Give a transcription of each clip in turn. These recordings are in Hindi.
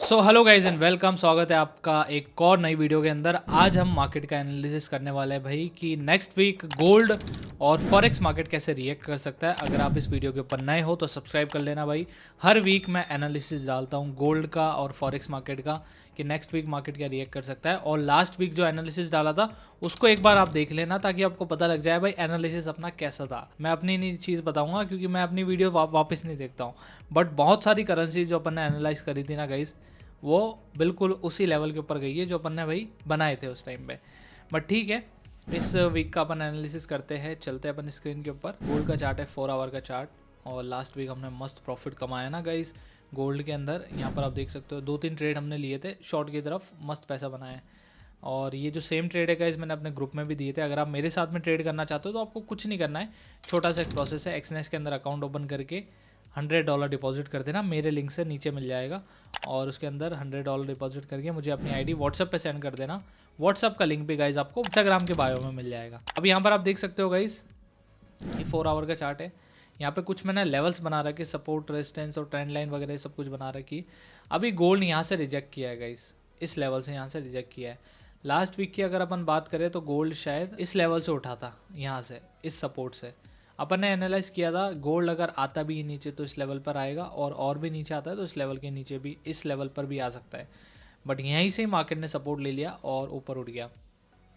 So hello guys and welcome. स्वागत है आपका एक और नई वीडियो के अंदर। आज हम मार्केट का एनालिसिस करने वाले हैं भाई कि नेक्स्ट वीक गोल्ड और फॉरेक्स मार्केट कैसे रिएक्ट कर सकता है। अगर आप इस वीडियो के ऊपर नए हो तो सब्सक्राइब कर लेना भाई। हर वीक मैं एनालिसिस डालता हूँ गोल्ड का और फॉरेक्स मार्केट का कि नेक्स्ट वीक मार्केट क्या रिएक्ट कर सकता है। और लास्ट वीक जो एनालिसिस डाला था उसको एक बार आप देख लेना ताकि आपको पता लग जाए भाई एनालिसिस अपना कैसा था। मैं अपनी नहीं चीज़ बताऊंगा क्योंकि मैं अपनी वीडियो वापस नहीं देखता हूँ, बट बहुत सारी करेंसी जो अपन ने एनालाइज करी थी ना गाइज, वो बिल्कुल उसी लेवल के ऊपर गई है जो अपन ने भाई बनाए थे उस टाइम पे। बट ठीक है, इस वीक का अपन एनालिसिस करते हैं। चलते हैं अपन स्क्रीन के ऊपर। गोल्ड का चार्ट है 4 आवर का चार्ट, और लास्ट वीक हमने मस्त प्रॉफिट कमाया ना गाइस गोल्ड के अंदर। यहाँ पर आप देख सकते हो 2-3 ट्रेड हमने लिए थे शॉर्ट की तरफ, मस्त पैसा बनाया। और ये जो सेम ट्रेड है गाइस मैंने अपने ग्रुप में भी दिए थे। अगर आप मेरे साथ में ट्रेड करना चाहते हो तो आपको कुछ नहीं करना है, छोटा सा एक प्रोसेस है। एक्सनेस के अंदर अकाउंट ओपन करके $100 डिपॉजिट कर देना, मेरे लिंक से नीचे मिल जाएगा। और उसके अंदर $100 डिपॉजिट करके मुझे अपनी आईडी व्हाट्सएप पे सेंड कर देना। व्हाट्सएप का लिंक भी गाइज आपको इंस्टाग्राम के बायो में मिल जाएगा। अब यहाँ पर आप देख सकते हो गाइज ये 4 आवर का चार्ट है। यहाँ पे कुछ मैंने लेवल्स बना रखे, सपोर्ट, रेजिस्टेंस और ट्रेंड लाइन वगैरह सब कुछ बना रखी। अभी गोल्ड यहाँ से रिजेक्ट किया है गाइज, इस लेवल से यहाँ से रिजेक्ट किया है। लास्ट वीक की अगर अपन बात करें तो गोल्ड शायद इस लेवल से उठा था, यहाँ से इस सपोर्ट से। अपन ने एनालाइज किया था गोल्ड अगर आता भी नीचे तो इस लेवल पर आएगा, और भी नीचे आता है तो इस लेवल के नीचे भी, इस लेवल पर भी आ सकता है। बट यहीं से ही मार्केट ने सपोर्ट ले लिया और ऊपर उठ गया।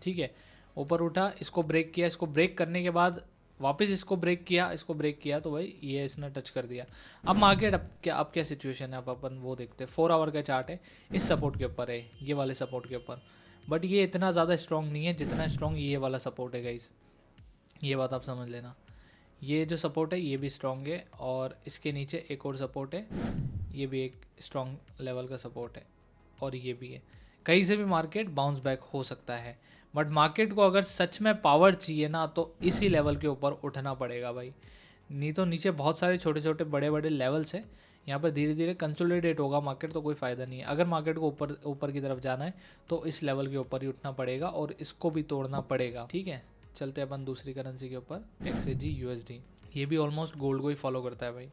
ठीक है, ऊपर उठा, इसको ब्रेक किया, इसको ब्रेक करने के बाद वापस इसको ब्रेक किया, इसको ब्रेक किया तो भाई ये इसने टच कर दिया। अब मार्केट अब क्या सिचुएशन है, अब अपन वो देखते हैं। 4 आवर का चार्ट है, इस सपोर्ट के ऊपर है, ये वाले सपोर्ट के ऊपर। बट ये इतना ज़्यादा स्ट्रॉन्ग नहीं है जितना स्ट्रॉन्ग ये वाला सपोर्ट है गाइस, ये बात आप समझ लेना। ये जो सपोर्ट है ये भी स्ट्रॉन्ग है, और इसके नीचे एक और सपोर्ट है, ये भी एक स्ट्रॉन्ग लेवल का सपोर्ट है, और ये भी है। कहीं से भी मार्केट बाउंस बैक हो सकता है। बट मार्केट को अगर सच में पावर चाहिए ना तो इसी लेवल के ऊपर उठना पड़ेगा भाई, नहीं तो नीचे बहुत सारे छोटे छोटे बड़े बड़े लेवल्स हैं। यहाँ पर धीरे धीरे कंसोलिडेट होगा मार्केट, तो कोई फ़ायदा नहीं है। अगर मार्केट को ऊपर ऊपर की तरफ जाना है तो इस लेवल के ऊपर ही उठना पड़ेगा और इसको भी तोड़ना पड़ेगा। ठीक है, चलते अपन दूसरी करेंसी के ऊपर, XAG USD। ये भी ऑलमोस्ट गोल्ड को ही फॉलो करता है भाई।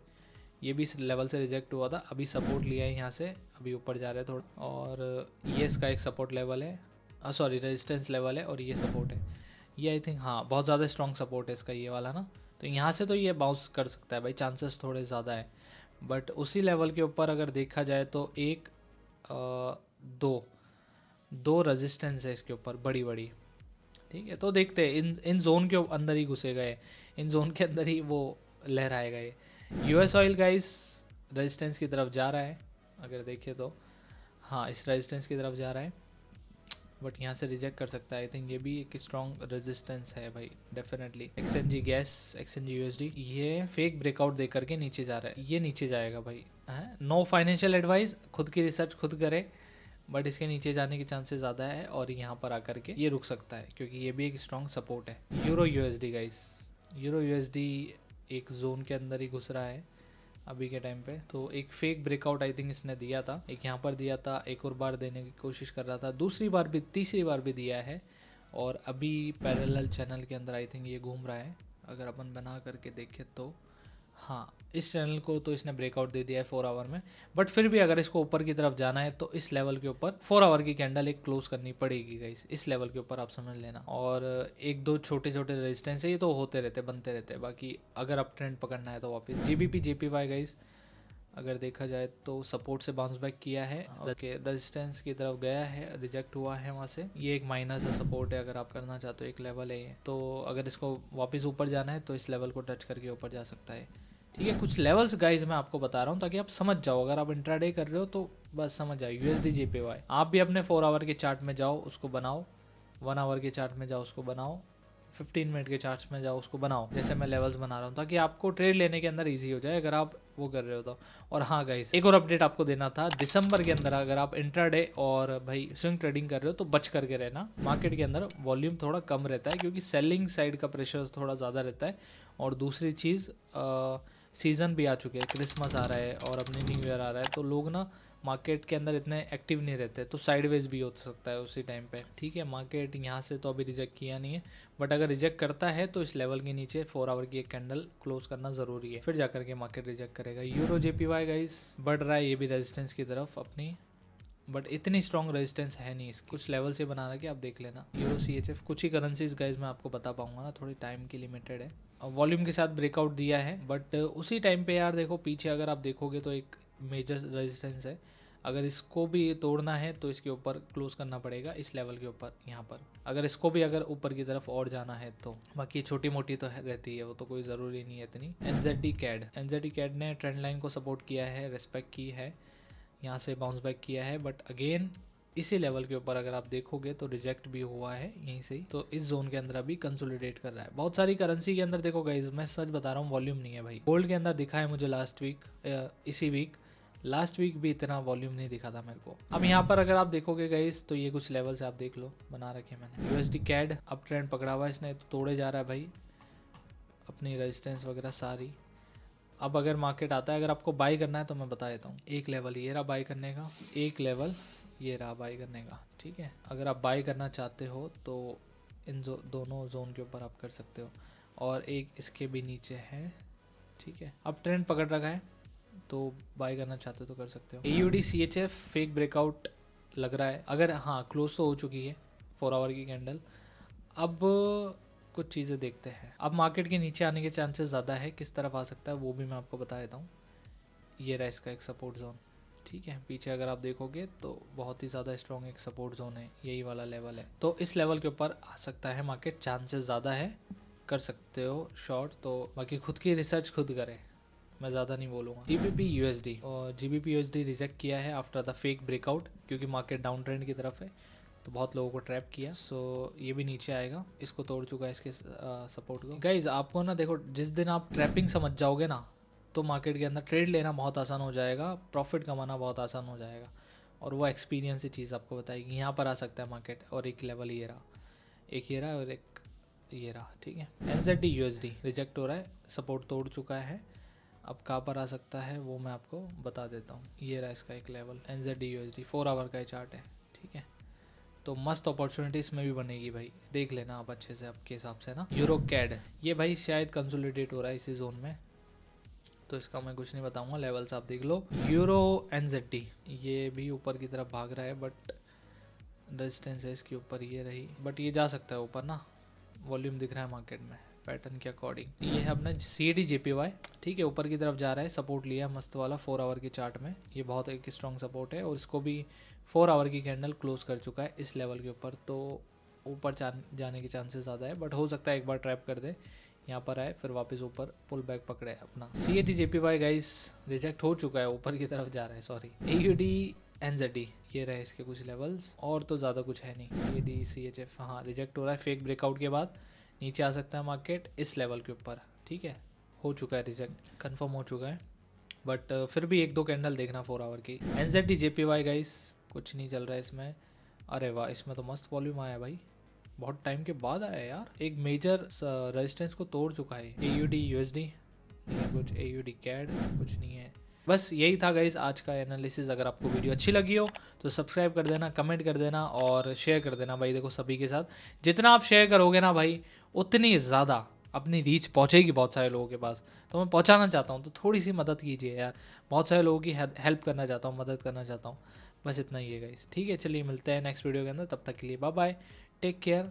ये भी इस लेवल से रिजेक्ट हुआ था, अभी सपोर्ट लिया है यहाँ से, अभी ऊपर जा रहा है थोड़ा। और ये इसका एक सपोर्ट लेवल है, सॉरी रेजिस्टेंस लेवल है, और ये सपोर्ट है। ये आई थिंक हाँ बहुत ज़्यादा स्ट्रॉन्ग सपोर्ट है इसका ये वाला ना, तो यहाँ से तो ये बाउंस कर सकता है भाई, चांसेस थोड़े ज़्यादा है। बट उसी लेवल के ऊपर अगर देखा जाए तो एक दो रेजिस्टेंस है इसके ऊपर बड़ी बड़ी। ठीक है, तो देखते हैं, इन जोन के अंदर ही घुसे गए, इन जोन के अंदर ही वो लहराएगा ये। US ऑयल गाइस रेजिस्टेंस की तरफ जा रहा है, अगर देखें तो हाँ इस रेजिस्टेंस की तरफ जा रहा है, बट यहाँ से रिजेक्ट कर सकता है। आई थिंक ये भी एक स्ट्रॉन्ग रेजिस्टेंस है भाई, definitely. XNG gas, XNG USD ये फेक ब्रेकआउट दे करके नीचे जा रहा है, ये नीचे जाएगा भाई। है नो फाइनेंशियल एडवाइस, खुद की रिसर्च खुद करे, बट इसके नीचे जाने के चांसेस ज़्यादा है, और यहाँ पर आकर के ये रुक सकता है क्योंकि ये भी एक स्ट्रॉन्ग सपोर्ट है। Euro USD guys, euro USD एक जोन के अंदर ही घुस रहा है अभी के टाइम पे। तो एक फेक ब्रेकआउट आई थिंक इसने दिया था, एक यहाँ पर दिया था, एक और बार देने की कोशिश कर रहा था, दूसरी बार भी, तीसरी बार भी दिया है, और अभी पैरेलल चैनल के अंदर आई थिंक ये घूम रहा है। अगर अपन बना करके देखें तो हाँ इस चैनल को तो इसने ब्रेकआउट दे दिया है 4 आवर में। बट फिर भी अगर इसको ऊपर की तरफ जाना है तो इस लेवल के ऊपर 4 आवर की कैंडल एक क्लोज करनी पड़ेगी गाइस, इस लेवल के ऊपर आप समझ लेना। और एक दो छोटे छोटे रेजिस्टेंस है, ये तो होते रहते, बनते रहते हैं। बाकी अगर आप ट्रेंड पकड़ना है तो वापस GBP JPY गाइस अगर देखा जाए तो सपोर्ट से बाउंस बैक किया है, रेजिस्टेंस की तरफ गया है, रिजेक्ट हुआ है वहाँ से। ये एक माइनस है सपोर्ट है, अगर आप करना चाहते हो, एक लेवल है ये। तो अगर इसको वापस ऊपर जाना है तो इस लेवल को टच करके ऊपर जा सकता है। ठीक है, कुछ लेवल्स गाइज मैं आपको बता रहा हूँ ताकि आप समझ जाओ। अगर आप इंट्राडे कर रहे हो तो बस समझ जाओ। USD JPY आप भी अपने 4 आवर के चार्ट में जाओ, उसको बनाओ, 1 आवर के चार्ट में जाओ, उसको बनाओ, 15 मिनट के चार्ट्स में जाओ, उसको बनाओ, जैसे मैं लेवल्स बना रहा हूँ, ताकि आपको ट्रेड लेने के अंदर इजी हो जाए अगर आप वो कर रहे हो तो। और हाँ गाइस एक और अपडेट आपको देना था, दिसंबर के अंदर अगर आप इंट्राडे और भाई स्विंग ट्रेडिंग कर रहे हो तो बच करके रहना। मार्केट के अंदर वॉल्यूम थोड़ा कम रहता है क्योंकि सेलिंग साइड का प्रेशर थोड़ा ज़्यादा रहता है। और दूसरी चीज़ सीज़न भी आ चुके हैं, क्रिसमस आ रहा है और अपने न्यू ईयर आ रहा है, तो लोग ना मार्केट के अंदर इतने एक्टिव नहीं रहते, तो साइडवेज भी हो सकता है उसी टाइम पे। ठीक है, मार्केट यहाँ से तो अभी रिजेक्ट किया नहीं है, बट अगर रिजेक्ट करता है तो इस लेवल के नीचे 4 आवर की एक कैंडल क्लोज करना ज़रूरी है, फिर जाकर के मार्केट रिजेक्ट करेगा। यूरो JPY गाइस बढ़ रहा है, ये भी रेजिस्टेंस की तरफ अपनी बट इतनी स्ट्रॉन्ग रेजिस्टेंस है नहीं इसकी। कुछ लेवल से बना रखी, आप देख लेना। यूरो CHF कुछ ही करेंसीज गाइज मैं आपको बता पाऊंगा ना, थोड़ी टाइम की लिमिटेड है। और वॉल्यूम के साथ ब्रेकआउट दिया है, बट उसी टाइम पे यार देखो पीछे अगर आप देखोगे तो एक मेजर रेजिस्टेंस है। अगर इसको भी तोड़ना है तो इसके ऊपर क्लोज करना पड़ेगा, इस लेवल के ऊपर यहाँ पर। अगर इसको भी अगर ऊपर की तरफ और जाना है तो बाकी छोटी मोटी तो रहती है, वो तो कोई ज़रूरी नहीं है इतनी। NZD CAD ने ट्रेंड लाइन को सपोर्ट किया है, रेस्पेक्ट की है, यहाँ से बाउंस बैक किया है, बट अगेन इसी लेवल के ऊपर अगर आप देखोगे तो रिजेक्ट भी हुआ है यहीं से ही। तो इस जोन के अंदर अभी कंसोलिडेट कर रहा है। बहुत सारी करेंसी के अंदर देखो गाइज, मैं सच बता रहा हूँ वॉल्यूम नहीं है भाई। गोल्ड के अंदर दिखा है मुझे लास्ट वीक, इसी वीक लास्ट वीक भी इतना वॉल्यूम नहीं दिखा था मेरे को। अब यहाँ पर अगर आप देखोगे गाइस तो ये कुछ लेवल्स आप देख लो, बना रखे मैंने। USD CAD अप ट्रेंड पकड़ा हुआ है इसने, तो तोड़े जा रहा है भाई अपनी रेजिस्टेंस वगैरह सारी। अब अगर मार्केट आता है, अगर आपको बाई करना है तो मैं बता देता हूँ। एक लेवल ये रहा बाई करने का, एक लेवल ये रहा बाई करने का, ठीक है। अगर आप बाई करना चाहते हो तो इन दोनों जोन के ऊपर आप कर सकते हो, और एक इसके भी नीचे है, ठीक है। अब ट्रेंड पकड़ रखा है तो बाय करना चाहते हो तो कर सकते हो। AUD CHF फेक ब्रेकआउट लग रहा है, अगर हाँ क्लोज तो हो चुकी है 4 आवर की कैंडल। अब कुछ चीज़ें देखते हैं। अब मार्केट के नीचे आने के चांसेस ज़्यादा है, किस तरफ आ सकता है वो भी मैं आपको बता देता हूँ। ये रहा इसका एक सपोर्ट जोन, ठीक है। पीछे अगर आप देखोगे तो बहुत ही ज़्यादा स्ट्रॉन्ग एक सपोर्ट जोन है, यही वाला लेवल है। तो इस लेवल के ऊपर आ सकता है मार्केट, चांसेस ज़्यादा है, कर सकते हो शॉर्ट। तो बाकी खुद की रिसर्च खुद करें, मैं ज़्यादा नहीं बोलूँगा। GBP USD और GBP USD रिजेक्ट किया है आफ्टर द फेक ब्रेकआउट, क्योंकि मार्केट डाउन ट्रेंड की तरफ है, तो बहुत लोगों को ट्रैप किया। सो ये भी नीचे आएगा, इसको तोड़ चुका है इसके सपोर्ट को। गाइज आपको ना देखो, जिस दिन आप ट्रैपिंग समझ जाओगे ना तो मार्केट के अंदर ट्रेड लेना बहुत आसान हो जाएगा, प्रॉफिट कमाना बहुत आसान हो जाएगा, और वो एक्सपीरियंस ही चीज़ आपको बताएगी। यहाँ पर आ सकता है मार्केट, और एक लेवल ये रहा, एक ये रहा और एक ये रहा, ठीक है। NZD USD रिजेक्ट हो रहा है, सपोर्ट तोड़ चुका है। अब कहाँ पर आ सकता है वो मैं आपको बता देता हूँ। ये रहा इसका एक लेवल, NZD USD 4 आवर का चार्ट है, ठीक है। तो मस्त अपॉर्चुनिटी इसमें भी बनेगी भाई, देख लेना आप अच्छे से आपके हिसाब से ना। यूरो CAD ये भाई शायद कंसोलिडेट हो रहा है इसी जोन में, तो इसका मैं कुछ नहीं बताऊंगा, लेवल्स आप देख लो। यूरो NZD ये भी ऊपर की तरफ भाग रहा है, बट रेजिस्टेंस है इसके ऊपर, ये रही, बट ये जा सकता है ऊपर ना, वॉल्यूम दिख रहा है मार्केट में पैटर्न के अकॉर्डिंग। ये है अपना CAD JPY, ठीक है, ऊपर की तरफ जा रहा है, सपोर्ट लिया मस्त वाला 4 आवर की चार्ट में। ये बहुत एक स्ट्रॉन्ग सपोर्ट है, और इसको भी 4 आवर की कैंडल क्लोज कर चुका है इस लेवल के ऊपर, तो ऊपर जाने के चांसेस ज़्यादा है, बट हो सकता है एक बार ट्रैप कर दे, यहाँ पर आए फिर वापस ऊपर पुल बैक पकड़े अपना। CAD JPY गाइस रिजेक्ट हो चुका है, ऊपर की तरफ जा रहा है, सॉरी। AUD NZD ये रहे इसके कुछ लेवल्स, और तो ज़्यादा कुछ है नहीं। CAD CHF हाँ रिजेक्ट हो रहा है फेक ब्रेकआउट के बाद, नीचे आ सकता है मार्केट इस लेवल के ऊपर, ठीक है। हो चुका है रिजेक्ट, कंफर्म हो चुका है, बट फिर भी 1-2 कैंडल देखना 4 आवर की। NZD JPY गाइस कुछ नहीं चल रहा है इसमें। अरे वाह, इसमें तो मस्त वॉल्यूम आया भाई, बहुत टाइम के बाद आया यार, एक मेजर रेजिस्टेंस को तोड़ चुका है। AUD USD नहीं कुछ, AUD CAD कुछ नहीं है। बस यही था गाइस आज का एनालिसिस। अगर आपको वीडियो अच्छी लगी हो तो सब्सक्राइब कर देना, कमेंट कर देना और शेयर कर देना भाई। देखो सभी के साथ जितना आप शेयर करोगे ना भाई, उतनी ज़्यादा अपनी रीच पहुंचेगी बहुत सारे लोगों के पास। तो मैं पहुंचाना चाहता हूं, तो थोड़ी सी मदद कीजिए यार, बहुत सारे लोगों की हेल्प करना चाहता हूं, मदद करना चाहता हूं। बस इतना ही है गाइस, ठीक है। चलिए मिलते हैं नेक्स्ट वीडियो के अंदर, तब तक के लिए बाय बाय, टेक केयर।